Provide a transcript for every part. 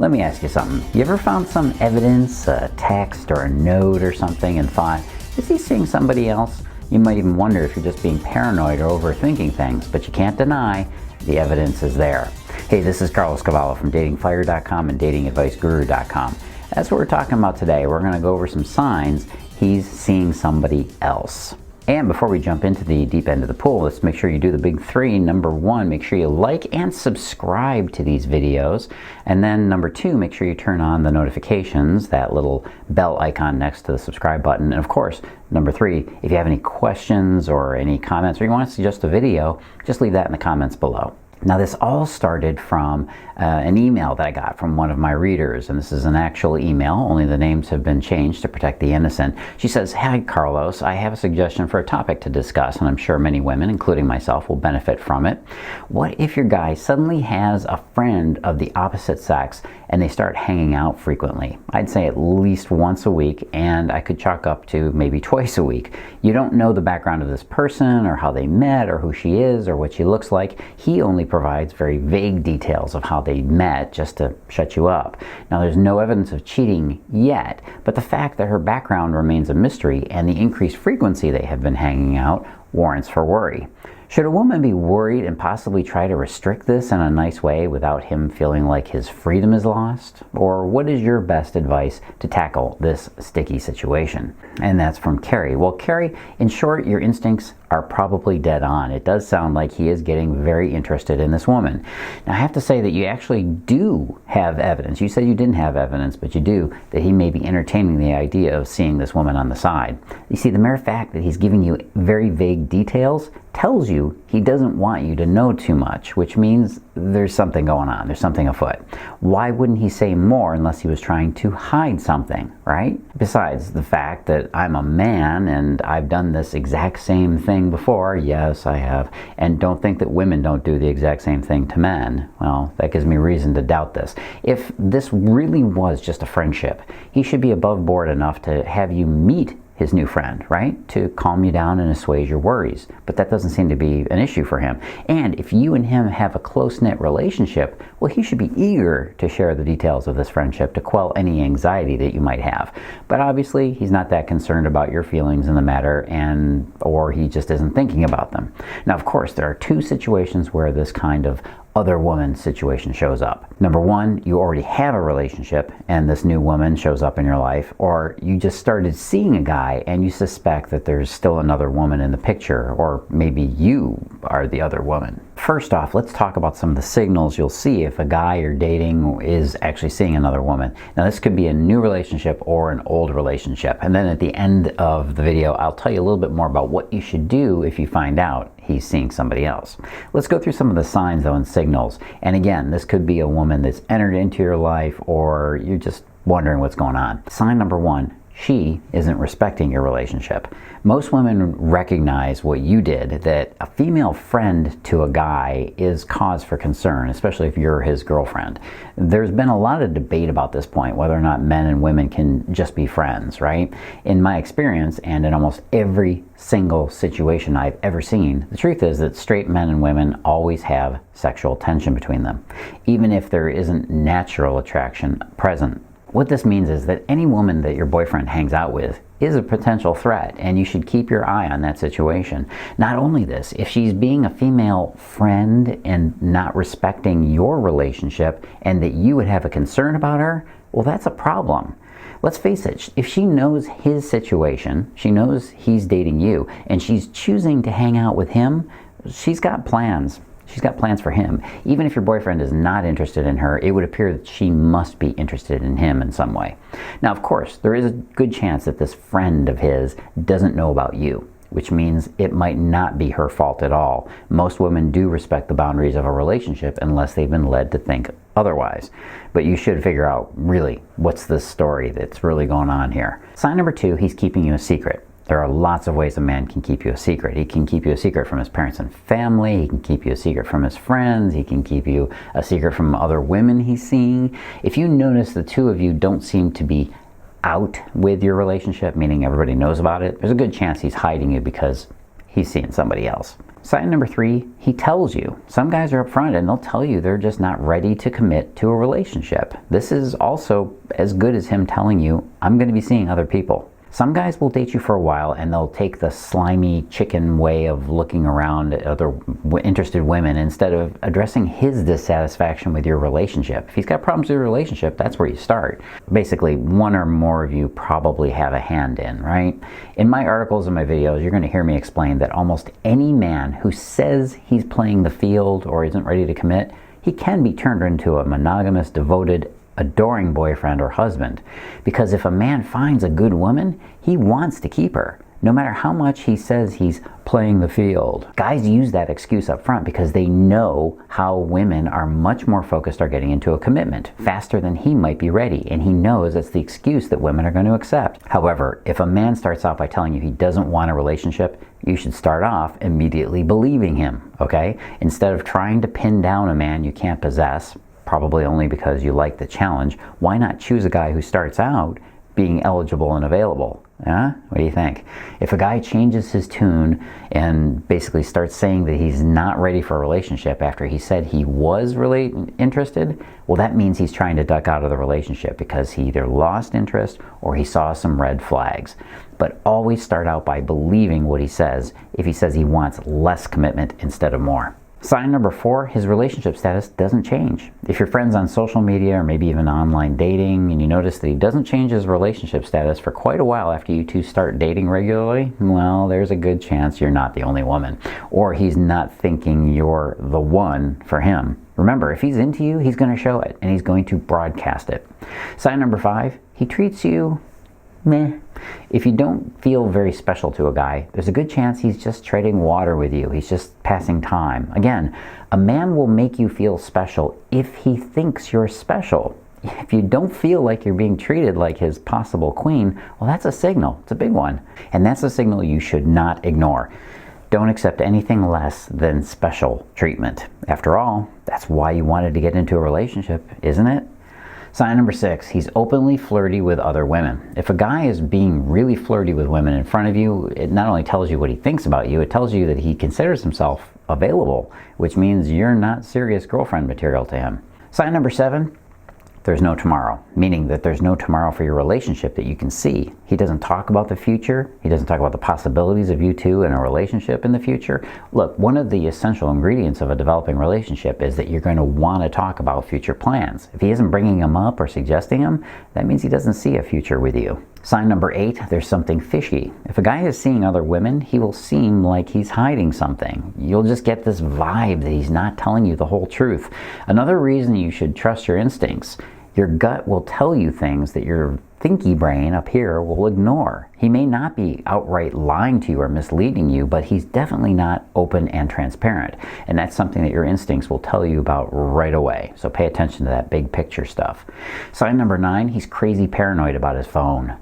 Let me ask you something. You ever found some evidence, a text or a note or something, and thought, is he seeing somebody else? You might even wonder if you're just being paranoid or overthinking things, but you can't deny the evidence is there. Hey, this is Cavallo from datingfire.com and datingadviceguru.com. That's what we're talking about today. We're going to go over some signs he's seeing somebody else. And before we jump into the deep end of the pool, let's make sure you do the big three. Number one, make sure you like and subscribe to these videos. And then number two, make sure you turn on the notifications, that little bell icon next to the subscribe button. And of course, number three, if you have any questions or any comments or you want to suggest a video, just leave that in the comments below. Now, this all started from an email that I got from one of my readers, and this is an actual email, only the names have been changed to protect the innocent. She says, "Hi Carlos, I have a suggestion for a topic to discuss, and I'm sure many women, including myself, will benefit from it. What if your guy suddenly has a friend of the opposite sex and they start hanging out frequently? I'd say at least once a week, and I could chalk up to maybe twice a week. You don't know the background of this person or how they met or who she is or what she looks like. He only provides very vague details of how they met just to shut you up. Now, there's no evidence of cheating yet, but the fact that her background remains a mystery and the increased frequency they have been hanging out warrants for worry. Should a woman be worried and possibly try to restrict this in a nice way without him feeling like his freedom is lost? Or what is your best advice to tackle this sticky situation?" And that's from Carrie. Well, Carrie, in short, your instincts are probably dead on. It does sound like he is getting very interested in this woman. Now, I have to say that you actually do have evidence. You said you didn't have evidence, but you do, that he may be entertaining the idea of seeing this woman on the side. You see, the mere fact that he's giving you very vague details tells you he doesn't want you to know too much, which means there's something going on, there's something afoot. Why wouldn't he say more unless he was trying to hide something, right? Besides the fact that I'm a man and I've done this exact same thing before, yes, I have, and don't think that women don't do the exact same thing to men. Well, that gives me reason to doubt this. If this really was just a friendship, he should be above board enough to have you meet his new friend, right? To calm you down and assuage your worries. But that doesn't seem to be an issue for him. And if you and him have a close-knit relationship, well, he should be eager to share the details of this friendship to quell any anxiety that you might have. But obviously, he's not that concerned about your feelings in the matter, or he just isn't thinking about them. Now, of course, there are two situations where this kind of other woman situation shows up. Number one, you already have a relationship and this new woman shows up in your life, or you just started seeing a guy and you suspect that there's still another woman in the picture, or maybe you are the other woman. First off, let's talk about some of the signals you'll see if a guy you're dating is actually seeing another woman. Now, this could be a new relationship or an old relationship. And then at the end of the video, I'll tell you a little bit more about what you should do if you find out he's seeing somebody else. Let's go through some of the signs, though, and signals. And again, this could be a woman that's entered into your life, or you're just wondering what's going on. Sign number one, she isn't respecting your relationship. Most women recognize what you did, that a female friend to a guy is cause for concern, especially if you're his girlfriend. There's been a lot of debate about this point, whether or not men and women can just be friends, right? In my experience, and in almost every single situation I've ever seen, the truth is that straight men and women always have sexual tension between them, even if there isn't natural attraction present. What this means is that any woman that your boyfriend hangs out with is a potential threat, and you should keep your eye on that situation. Not only this, if she's being a female friend and not respecting your relationship and that you would have a concern about her, well, that's a problem. Let's face it, if she knows his situation, she knows he's dating you, and she's choosing to hang out with him, she's got plans. She's got plans for him. Even if your boyfriend is not interested in her, it would appear that she must be interested in him in some way. Now, of course, there is a good chance that this friend of his doesn't know about you, which means it might not be her fault at all. Most women do respect the boundaries of a relationship unless they've been led to think otherwise. But you should figure out, really, what's the story that's really going on here. Sign number two, he's keeping you a secret. There are lots of ways a man can keep you a secret. He can keep you a secret from his parents and family. He can keep you a secret from his friends. He can keep you a secret from other women he's seeing. If you notice the two of you don't seem to be out with your relationship, meaning everybody knows about it, there's a good chance he's hiding you because he's seeing somebody else. Sign number 3, he tells you. Some guys are upfront and they'll tell you they're just not ready to commit to a relationship. This is also as good as him telling you, I'm going to be seeing other people. Some guys will date you for a while and they'll take the slimy chicken way of looking around at other interested women instead of addressing his dissatisfaction with your relationship. If he's got problems with your relationship, that's where you start. Basically, one or more of you probably have a hand in, right? In my articles and my videos, you're going to hear me explain that almost any man who says he's playing the field or isn't ready to commit, he can be turned into a monogamous, devoted, adoring boyfriend or husband. Because if a man finds a good woman, he wants to keep her, no matter how much he says he's playing the field. Guys use that excuse up front because they know how women are much more focused on getting into a commitment faster than he might be ready, and he knows it's the excuse that women are going to accept. However, if a man starts off by telling you he doesn't want a relationship, you should start off immediately believing him, okay? Instead of trying to pin down a man you can't possess, probably only because you like the challenge, why not choose a guy who starts out being eligible and available? Huh? What do you think? If a guy changes his tune and basically starts saying that he's not ready for a relationship after he said he was really interested, well, that means he's trying to duck out of the relationship because he either lost interest or he saw some red flags. But always start out by believing what he says if he says he wants less commitment instead of more. Sign number 4, his relationship status doesn't change. If you're friends on social media or maybe even online dating and you notice that he doesn't change his relationship status for quite a while after you two start dating regularly, well, there's a good chance you're not the only woman, or he's not thinking you're the one for him. Remember, if he's into you, he's going to show it and he's going to broadcast it. Sign number 5, he treats you meh. If you don't feel very special to a guy, there's a good chance he's just treading water with you. He's just passing time. Again, a man will make you feel special if he thinks you're special. If you don't feel like you're being treated like his possible queen, well, that's a signal. It's a big one. And that's a signal you should not ignore. Don't accept anything less than special treatment. After all, that's why you wanted to get into a relationship, isn't it? Sign number 6, he's openly flirty with other women. If a guy is being really flirty with women in front of you, it not only tells you what he thinks about you, it tells you that he considers himself available, which means you're not serious girlfriend material to him. Sign number 7, there's no tomorrow, meaning that there's no tomorrow for your relationship that you can see. He doesn't talk about the future. He doesn't talk about the possibilities of you two in a relationship in the future. Look, one of the essential ingredients of a developing relationship is that you're going to want to talk about future plans. If he isn't bringing them up or suggesting them, that means he doesn't see a future with you. Sign number 8, there's something fishy. If a guy is seeing other women, he will seem like he's hiding something. You'll just get this vibe that he's not telling you the whole truth. Another reason you should trust your instincts. Your gut will tell you things that your thinky brain up here will ignore. He may not be outright lying to you or misleading you, but he's definitely not open and transparent. And that's something that your instincts will tell you about right away. So pay attention to that big picture stuff. Sign number 9, he's crazy paranoid about his phone.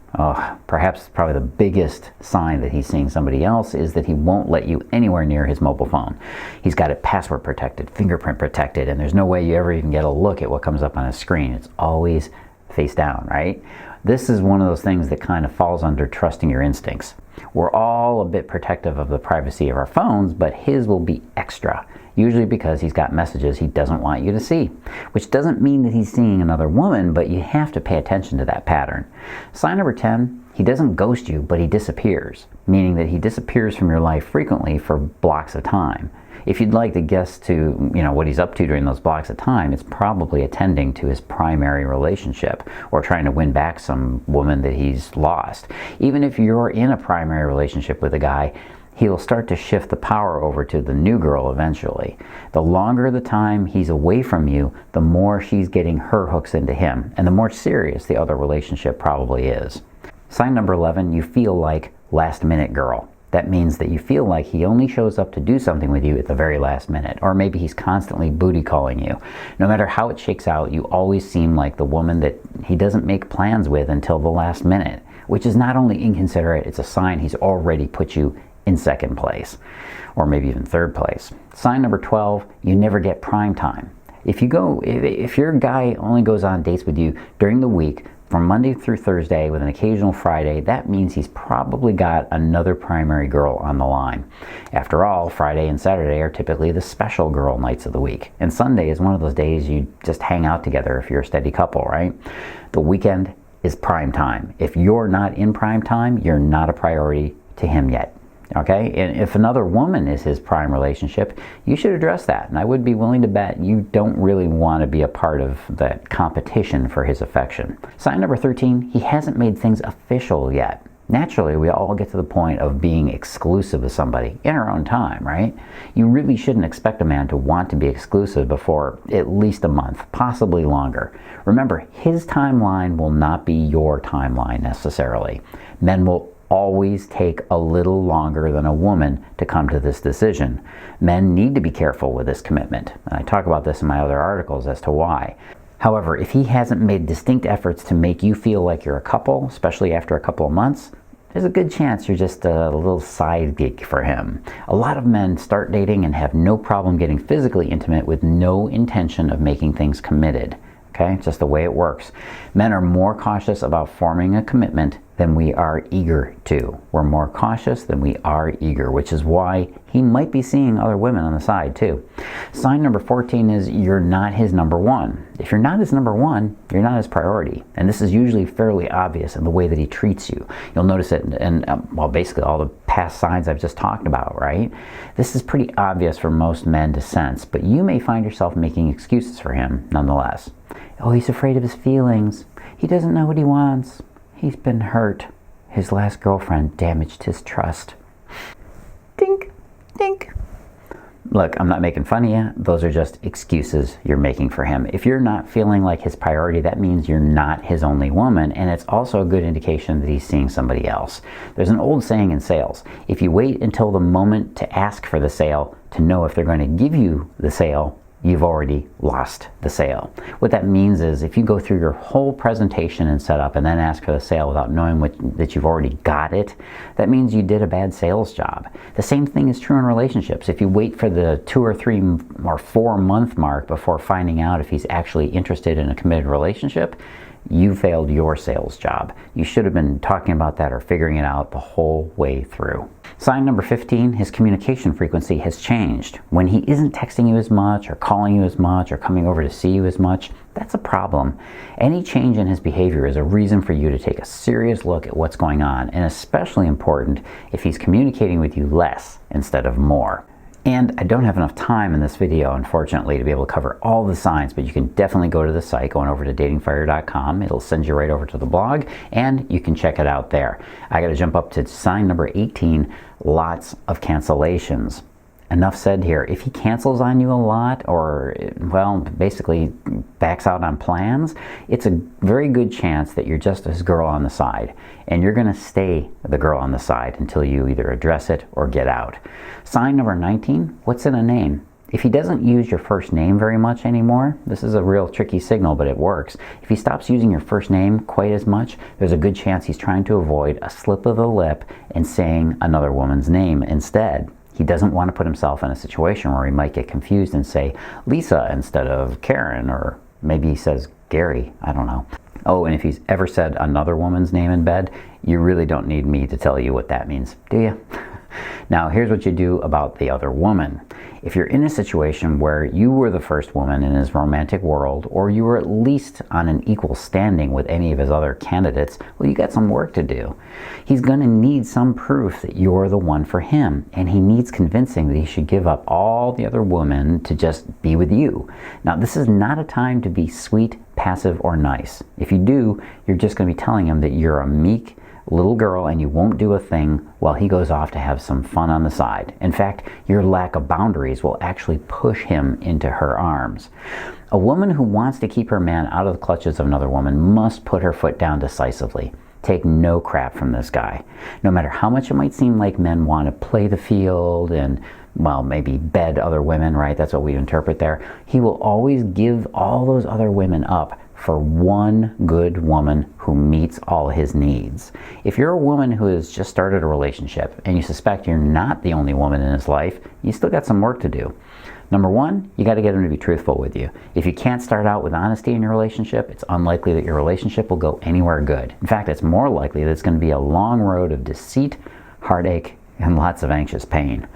Perhaps probably the biggest sign that he's seeing somebody else is that he won't let you anywhere near his mobile phone. He's got it password protected, fingerprint protected, and there's no way you ever even get a look at what comes up on his screen. It's always face down, right? This is one of those things that kind of falls under trusting your instincts. We're all a bit protective of the privacy of our phones, but his will be extra, usually because he's got messages he doesn't want you to see, which doesn't mean that he's seeing another woman, but you have to pay attention to that pattern. Sign number 10, he doesn't ghost you, but he disappears, meaning that he disappears from your life frequently for blocks of time. If you'd like to guess to, what he's up to during those blocks of time, it's probably attending to his primary relationship or trying to win back some woman that he's lost. Even if you're in a primary relationship with a guy, he'll start to shift the power over to the new girl eventually. The longer the time he's away from you, the more she's getting her hooks into him, and the more serious the other relationship probably is. Sign number 11, you feel like last minute girl. That means that you feel like he only shows up to do something with you at the very last minute, or maybe he's constantly booty calling you. No matter how it shakes out, you always seem like the woman that he doesn't make plans with until the last minute, which is not only inconsiderate, it's a sign he's already put you in second place, or maybe even third place. Sign number 12, you never get prime time. If your guy only goes on dates with you during the week from Monday through Thursday with an occasional Friday, that means he's probably got another primary girl on the line. After all, Friday and Saturday are typically the special girl nights of the week, and Sunday is one of those days you just hang out together if you're a steady couple, right? The weekend is prime time. If you're not in prime time, you're not a priority to him yet. Okay, and if another woman is his prime relationship, you should address that. And I would be willing to bet you don't really want to be a part of that competition for his affection. Sign number 13, he hasn't made things official yet. Naturally, we all get to the point of being exclusive with somebody in our own time, right? You really shouldn't expect a man to want to be exclusive before at least a month, possibly longer. Remember, his timeline will not be your timeline necessarily. Men will always take a little longer than a woman to come to this decision. Men need to be careful with this commitment, and I talk about this in my other articles as to why. However, if he hasn't made distinct efforts to make you feel like you're a couple, especially after a couple of months, there's a good chance you're just a little side gig for him. A lot of men start dating and have no problem getting physically intimate with no intention of making things committed. Okay, just the way it works. Men are more cautious about forming a commitment than we are eager to. We're more cautious than we are eager, which is why he might be seeing other women on the side too. Sign number 14 is you're not his number one. If you're not his number one, you're not his priority. And this is usually fairly obvious in the way that he treats you. You'll notice it in well, basically all the past signs I've just talked about, right? This is pretty obvious for most men to sense, but you may find yourself making excuses for him nonetheless. Oh, he's afraid of his feelings. He doesn't know what he wants. He's been hurt. His last girlfriend damaged his trust. Dink, dink. Look, I'm not making fun of you. Those are just excuses you're making for him. If you're not feeling like his priority, that means you're not his only woman, and it's also a good indication that he's seeing somebody else. There's an old saying in sales: if you wait until the moment to ask for the sale to know if they're going to give you the sale, you've already lost the sale. What that means is if you go through your whole presentation and setup and then ask for the sale without knowing that you've already got it, that means you did a bad sales job. The same thing is true in relationships. If you wait for the 2 or 3 or 4 month mark before finding out if he's actually interested in a committed relationship, you failed your sales job. You should have been talking about that or figuring it out the whole way through. Sign number 15, his communication frequency has changed. When he isn't texting you as much or calling you as much or coming over to see you as much, that's a problem. Any change in his behavior is a reason for you to take a serious look at what's going on, and especially important if he's communicating with you less instead of more. And I don't have enough time in this video, unfortunately, to be able to cover all the signs, but you can definitely go to the site, going over to datingfire.com. It'll send you right over to the blog, and you can check it out there. I got to jump up to sign number 18, lots of cancellations. Enough said here. If he cancels on you a lot or, well, basically backs out on plans, it's a very good chance that you're just his girl on the side. And you're going to stay the girl on the side until you either address it or get out. Sign number 19, what's in a name? If he doesn't use your first name very much anymore, this is a real tricky signal, but it works. If he stops using your first name quite as much, there's a good chance he's trying to avoid a slip of the lip and saying another woman's name instead. He doesn't want to put himself in a situation where he might get confused and say Lisa instead of Karen, or maybe he says Gary, I don't know. Oh, and if he's ever said another woman's name in bed, you really don't need me to tell you what that means, do you? Now, here's what you do about the other woman. If you're in a situation where you were the first woman in his romantic world, or you were at least on an equal standing with any of his other candidates, well, you got some work to do. He's going to need some proof that you're the one for him, and he needs convincing that he should give up all the other women to just be with you. Now, this is not a time to be sweet, passive, or nice. If you do, you're just going to be telling him that you're a meek little girl and you won't do a thing while he goes off to have some fun on the side. In fact, your lack of boundaries will actually push him into her arms. A woman who wants to keep her man out of the clutches of another woman must put her foot down decisively. Take no crap from this guy. No matter how much it might seem like men want to play the field and, well, maybe bed other women, right? That's what we interpret there. He will always give all those other women up for one good woman who meets all his needs. If you're a woman who has just started a relationship and you suspect you're not the only woman in his life, you still got some work to do. Number one, you got to get him to be truthful with you. If you can't start out with honesty in your relationship, it's unlikely that your relationship will go anywhere good. In fact, it's more likely that it's going to be a long road of deceit, heartache, and lots of anxious pain.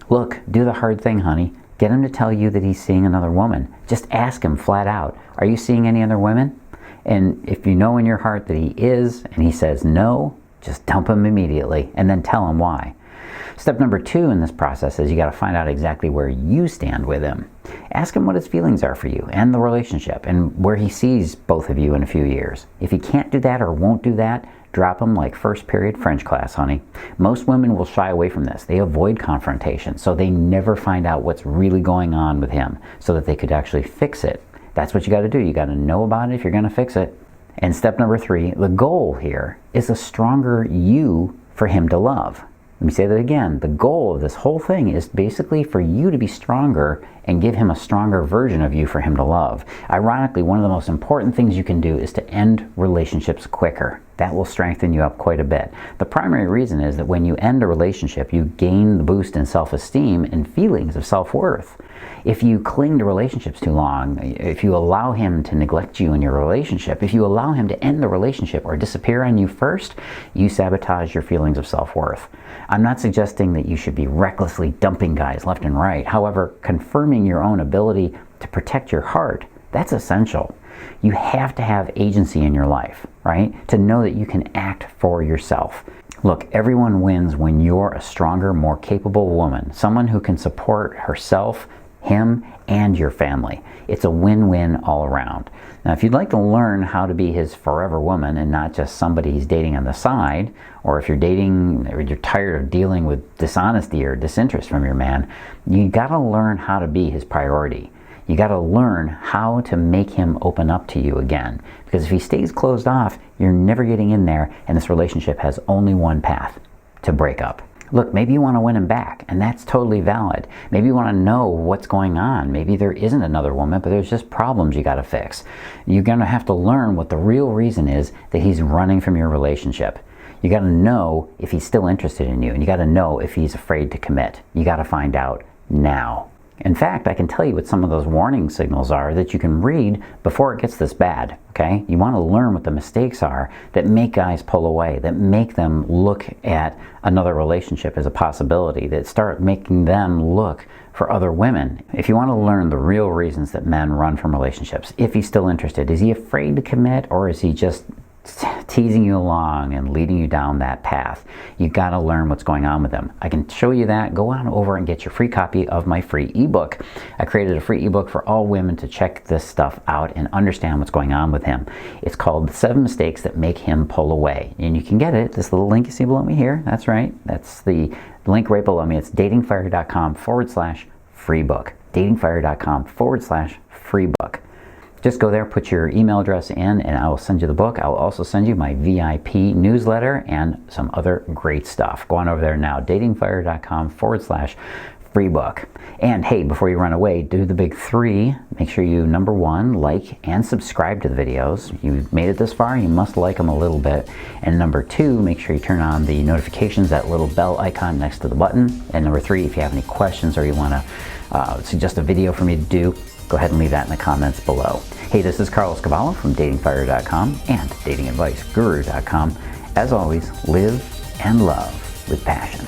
Look, do the hard thing, honey. Get him to tell you that he's seeing another woman. Just ask him flat out, are you seeing any other women? And if you know in your heart that he is, and he says no, just dump him immediately, and then tell him why. Step number 2 in this process is you got to find out exactly where you stand with him. Ask him what his feelings are for you and the relationship, and where he sees both of you in a few years. If he can't do that or won't do that, drop him like first period French class, honey. Most women will shy away from this. They avoid confrontation, so they never find out what's really going on with him so that they could actually fix it. That's what you got to do. You got to know about it if you're going to fix it. And step number 3, the goal here is a stronger you for him to love. Let me say that again. The goal of this whole thing is basically for you to be stronger and give him a stronger version of you for him to love. Ironically, one of the most important things you can do is to end relationships quicker. That will strengthen you up quite a bit. The primary reason is that when you end a relationship, you gain the boost in self-esteem and feelings of self-worth. If you cling to relationships too long, if you allow him to neglect you in your relationship, if you allow him to end the relationship or disappear on you first, you sabotage your feelings of self-worth. I'm not suggesting that you should be recklessly dumping guys left and right. However, confirming your own ability to protect your heart, that's essential. You have to have agency in your life, right? To know that you can act for yourself. Look, everyone wins when you're a stronger, more capable woman, someone who can support herself, him, and your family. It's a win-win all around. Now, if you'd like to learn how to be his forever woman and not just somebody he's dating on the side, or if you're dating or you're tired of dealing with dishonesty or disinterest from your man, you gotta learn how to be his priority. You gotta learn how to make him open up to you again. Because if he stays closed off, you're never getting in there, and this relationship has only one path: to break up. Look, maybe you want to win him back, and that's totally valid. Maybe you want to know what's going on. Maybe there isn't another woman, but there's just problems you got to fix. You're going to have to learn what the real reason is that he's running from your relationship. You got to know if he's still interested in you, and you got to know if he's afraid to commit. You got to find out now. In fact, I can tell you what some of those warning signals are that you can read before it gets this bad, okay? You want to learn what the mistakes are that make guys pull away, that make them look at another relationship as a possibility, that start making them look for other women. If you want to learn the real reasons that men run from relationships, if he's still interested, is he afraid to commit, or is he just teasing you along and leading you down that path? You got to learn what's going on with them. I can show you that. Go on over and get your free copy of my free ebook. I created a free ebook for all women to check this stuff out and understand what's going on with him. It's called The 7 Mistakes That Make Him Pull Away, and you can get it. This little link you see below me here, that's right, that's the link right below me. It's datingfire.com/free book. datingfire.com/free book. Just go there, put your email address in, and I will send you the book. I'll also send you my VIP newsletter and some other great stuff. Go on over there now, datingfire.com/free book. And hey, before you run away, do the big 3. Make sure you, number 1, like and subscribe to the videos. You've made it this far, you must like them a little bit. And number 2, make sure you turn on the notifications, that little bell icon next to the button. And number 3, if you have any questions or you want to suggest a video for me to do, go ahead and leave that in the comments below. Hey, this is Cavallo from datingfire.com and datingadviceguru.com. As always, live and love with passion.